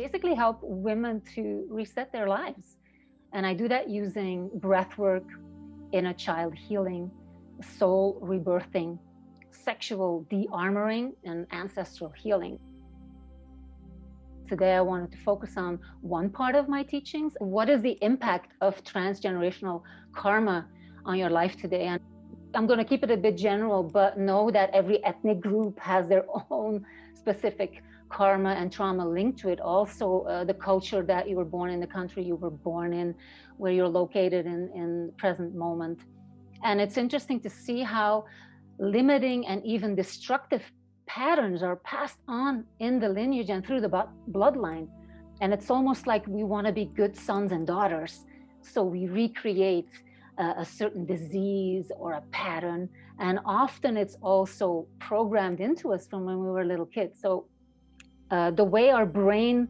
basically help women to reset their lives. And I do that using breath work, inner child healing, soul rebirthing, sexual de-armoring, and ancestral healing. Today, I wanted to focus on one part of my teachings. What is the impact of transgenerational karma on your life today? And I'm going to keep it a bit general, but know that every ethnic group has their own specific karma and trauma linked to it. Also, the culture that you were born in, the country you were born in, where you're located in the present moment. And it's interesting to see how limiting and even destructive patterns are passed on in the lineage and through the bloodline. And it's almost like we want to be good sons and daughters. So we recreate a certain disease or a pattern. And often it's also programmed into us from when we were little kids. So the way our brain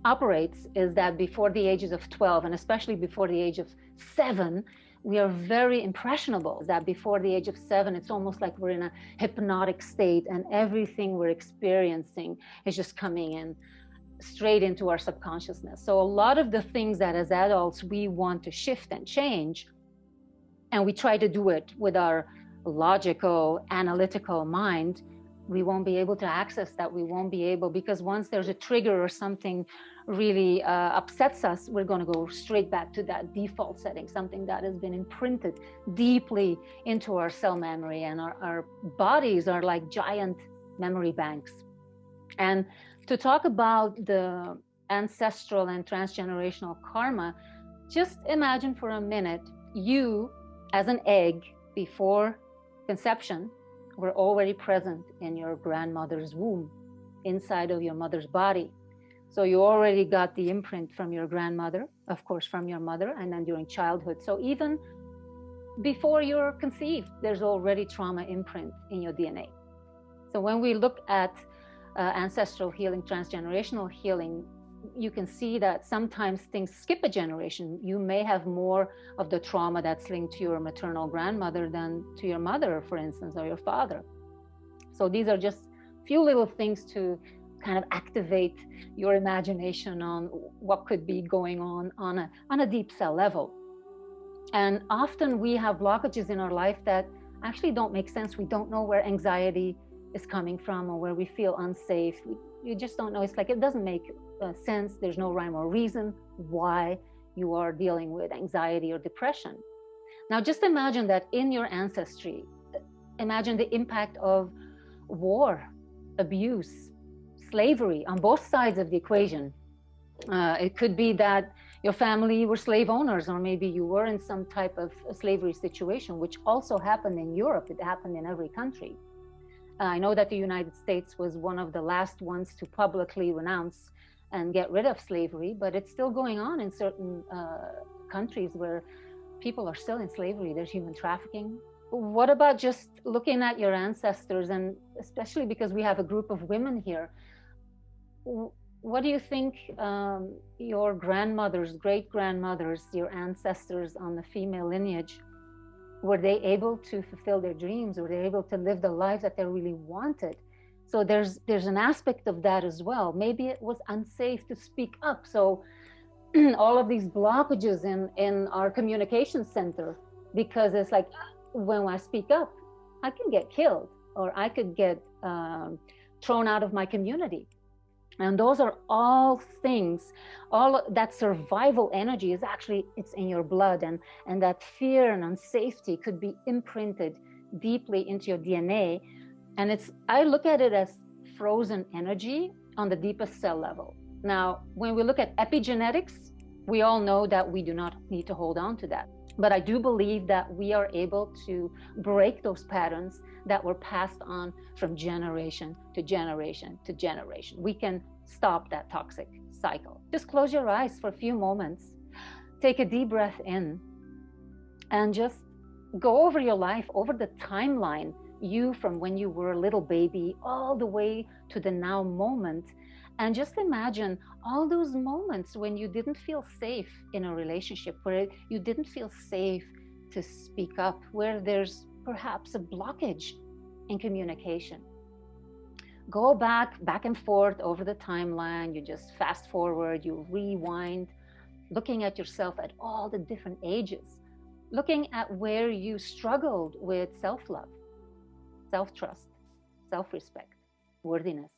operates is that before the ages of 12, and especially before the age of 7, we are very impressionable. That before the age of 7, it's almost like we're in a hypnotic state, and everything we're experiencing is just coming in straight into our subconsciousness. So a lot of the things that as adults we want to shift and change, and we try to do it with our logical, analytical mind, we won't be able to access that. We won't be able, because once there's a trigger or something really upsets us, we're going to go straight back to that default setting, something that has been imprinted deeply into our cell memory. And our bodies are like giant memory banks. And to talk about the ancestral and transgenerational karma, just imagine for a minute, you as an egg before conception were already present in your grandmother's womb, inside of your mother's body. So you already got the imprint from your grandmother, of course, from your mother, and then during childhood. So even before you're conceived, there's already trauma imprint in your DNA. So when we look at ancestral healing, transgenerational healing, you can see that sometimes things skip a generation. You may have more of the trauma that's linked to your maternal grandmother than to your mother, for instance, or your father. So these are just few little things to kind of activate your imagination on what could be going on a deep cell level. And often we have blockages in our life that actually don't make sense. We don't know where anxiety is coming from or where we feel unsafe. You just don't know. It's like it doesn't make sense. There's no rhyme or reason why you are dealing with anxiety or depression. Now just imagine that in your ancestry, imagine the impact of war, abuse, slavery on both sides of the equation. It could be that your family were slave owners, or maybe you were in some type of slavery situation, which also happened in Europe. It happened in every country. I know that the United States was one of the last ones to publicly renounce and get rid of slavery, but it's still going on in certain countries where people are still in slavery. There's human trafficking. What about just looking at your ancestors, and especially because we have a group of women here, what do you think your grandmothers, great-grandmothers, your ancestors on the female lineage, were they able to fulfill their dreams? Were they able to live the lives that they really wanted? So there's an aspect of that as well. Maybe it was unsafe to speak up. So all of these blockages in our communication center, because it's like, when I speak up, I can get killed, or I could get thrown out of my community. And those are all things, all that survival energy is actually, it's in your blood, and that fear and unsafety could be imprinted deeply into your DNA. And I look at it as frozen energy on the deepest cell level. Now, when we look at epigenetics, we all know that we do not need to hold on to that. But I do believe that we are able to break those patterns that were passed on from generation to generation to generation. We can stop that toxic cycle. Just close your eyes for a few moments, take a deep breath in, and just go over your life, over the timeline, you from when you were a little baby all the way to the now moment. And just imagine all those moments when you didn't feel safe in a relationship, where you didn't feel safe to speak up, where there's perhaps a blockage in communication. go back and forth over the timeline. You just fast forward, you rewind, looking at yourself at all the different ages, looking at where you struggled with self-love, self-trust, self-respect, worthiness.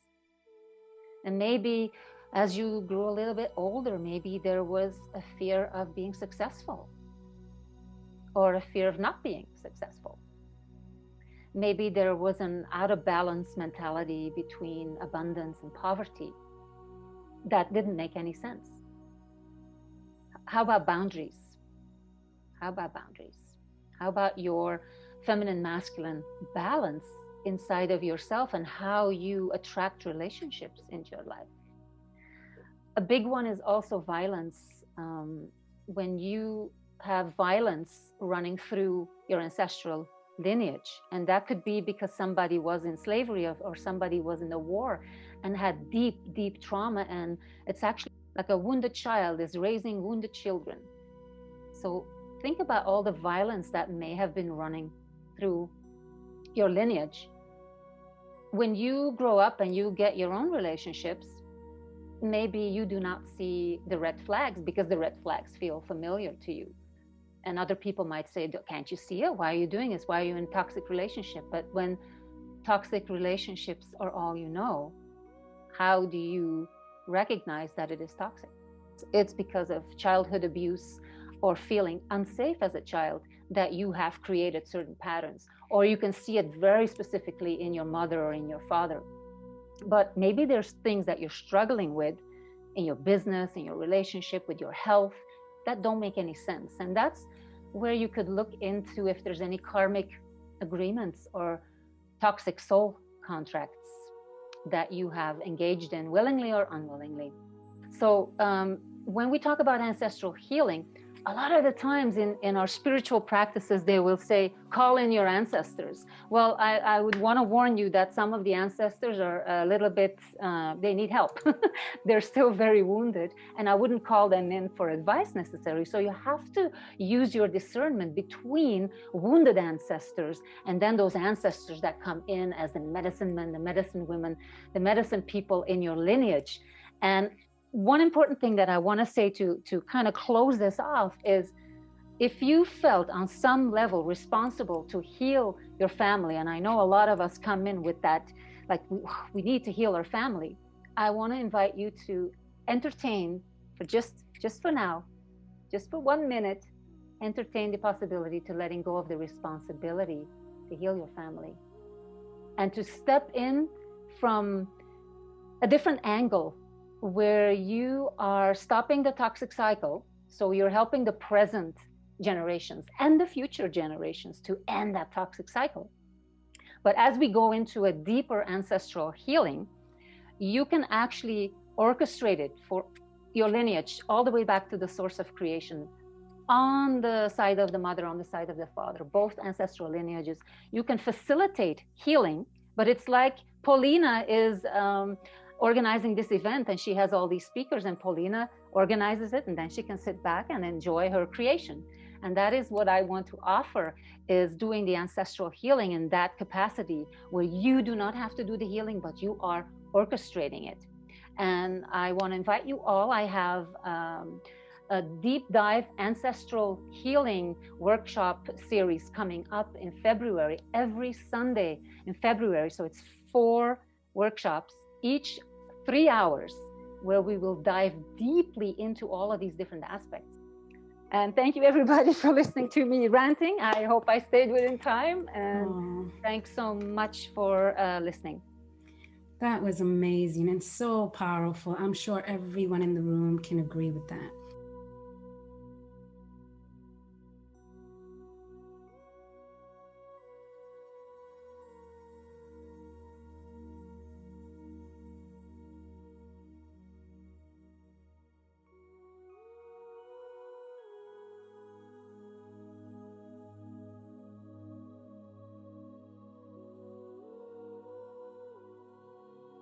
And maybe as you grew a little bit older, maybe there was a fear of being successful or a fear of not being successful. Maybe there was an out of balance mentality between abundance and poverty that didn't make any sense. How about boundaries? How about boundaries? How about your feminine, masculine balance inside of yourself and how you attract relationships into your life? A big one is also violence. When you have violence running through your ancestral lineage, and that could be because somebody was in slavery or somebody was in a war and had deep trauma, and it's actually like a wounded child is raising wounded children. So think about all the violence that may have been running through your lineage. When you grow up and you get your own relationships, maybe you do not see the red flags because the red flags feel familiar to you. And other people might say, can't you see it? Why are you doing this? Why are you in a toxic relationship? But when toxic relationships are all you know, how do you recognize that it is toxic? It's because of childhood abuse or feeling unsafe as a child that you have created certain patterns, or you can see it very specifically in your mother or in your father. But maybe there's things that you're struggling with in your business, in your relationship, with your health, that don't make any sense. And that's where you could look into if there's any karmic agreements or toxic soul contracts that you have engaged in willingly or unwillingly. So when we talk about ancestral healing, a lot of the times in our spiritual practices, they will say, call in your ancestors. Well, I would want to warn you that some of the ancestors are a little bit, they need help. They're still very wounded, and I wouldn't call them in for advice necessarily. So you have to use your discernment between wounded ancestors and then those ancestors that come in as the medicine men, the medicine women, the medicine people in your lineage. And one important thing that I want to say to kind of close this off is, if you felt on some level responsible to heal your family, and I know a lot of us come in with that, like we need to heal our family, I want to invite you to entertain for just for now, just for 1 minute, entertain the possibility to letting go of the responsibility to heal your family and to step in from a different angle, where you are stopping the toxic cycle. So you're helping the present generations and the future generations to end that toxic cycle. But as we go into a deeper ancestral healing, you can actually orchestrate it for your lineage all the way back to the source of creation, on the side of the mother, on the side of the father, both ancestral lineages. You can facilitate healing, but it's like Paulina is organizing this event, and she has all these speakers, and Paulina organizes it, and then she can sit back and enjoy her creation. And that is what I want to offer, is doing the ancestral healing in that capacity, where you do not have to do the healing, but you are orchestrating it. And I want to invite you all. I have a deep dive ancestral healing workshop series coming up in February, every Sunday in February. So it's 4 workshops, each 3 hours, where we will dive deeply into all of these different aspects. And thank you everybody for listening to me ranting. I hope I stayed within time, and thanks so much for listening. That was amazing and so powerful. I'm sure everyone in the room can agree with that.